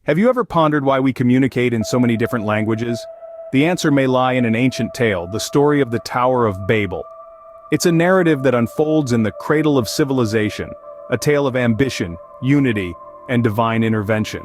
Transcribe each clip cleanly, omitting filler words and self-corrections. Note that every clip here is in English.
Have you ever pondered why we communicate in so many different languages? The answer may lie in an ancient tale, the story of the Tower of Babel. It's a narrative that unfolds in the cradle of civilization, a tale of ambition, unity, and divine intervention.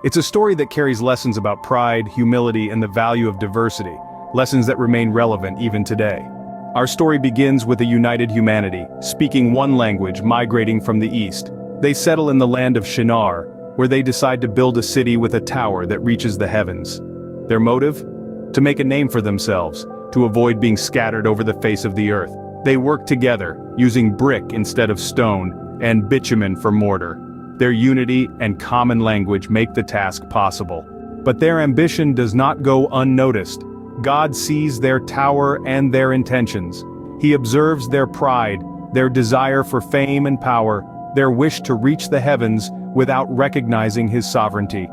It's a story that carries lessons about pride, humility, and the value of diversity, lessons that remain relevant even today. Our story begins with a united humanity, speaking one language, migrating from the east. They settle in the land of Shinar, where they decide to build a city with a tower that reaches the heavens. Their motive? To make a name for themselves, to avoid being scattered over the face of the earth. They work together, using brick instead of stone, and bitumen for mortar. Their unity and common language make the task possible. But their ambition does not go unnoticed. God sees their tower and their intentions. He observes their pride, their desire for fame and power, their wish to reach the heavens without recognizing his sovereignty.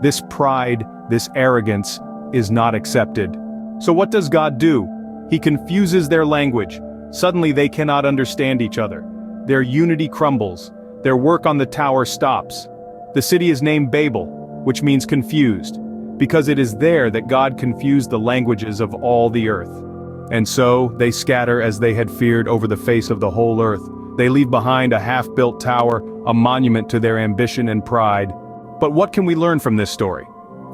This pride, this arrogance, is not accepted. So what does God do? He confuses their language. Suddenly they cannot understand each other. Their unity crumbles. Their work on the tower stops. The city is named Babel, which means confused, because it is there that God confused the languages of all the earth. And so, they scatter as they had feared over the face of the whole earth. They leave behind a half-built tower, a monument to their ambition and pride. But what can we learn from this story?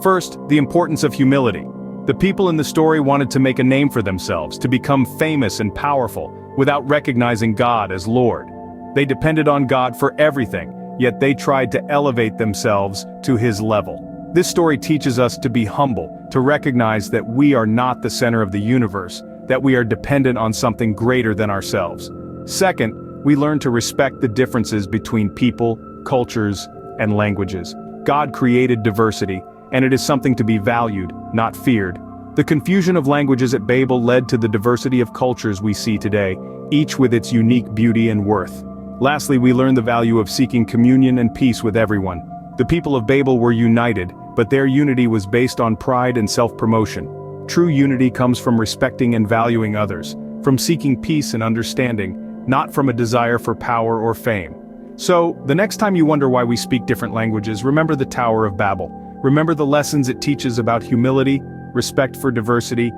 First, the importance of humility. The people in the story wanted to make a name for themselves, to become famous and powerful, without recognizing God as Lord. They depended on God for everything, yet they tried to elevate themselves to his level. This story teaches us to be humble, to recognize that we are not the center of the universe, that we are dependent on something greater than ourselves. Second, we learn to respect the differences between people, cultures, and languages. God created diversity, and it is something to be valued, not feared. The confusion of languages at Babel led to the diversity of cultures we see today, each with its unique beauty and worth. Lastly, we learn the value of seeking communion and peace with everyone. The people of Babel were united, but their unity was based on pride and self-promotion. True unity comes from respecting and valuing others, from seeking peace and understanding, not from a desire for power or fame. So, the next time you wonder why we speak different languages, remember the Tower of Babel. Remember the lessons it teaches about humility, respect for diversity,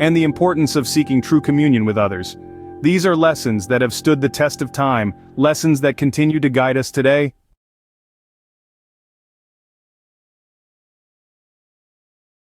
and the importance of seeking true communion with others. These are lessons that have stood the test of time, lessons that continue to guide us today.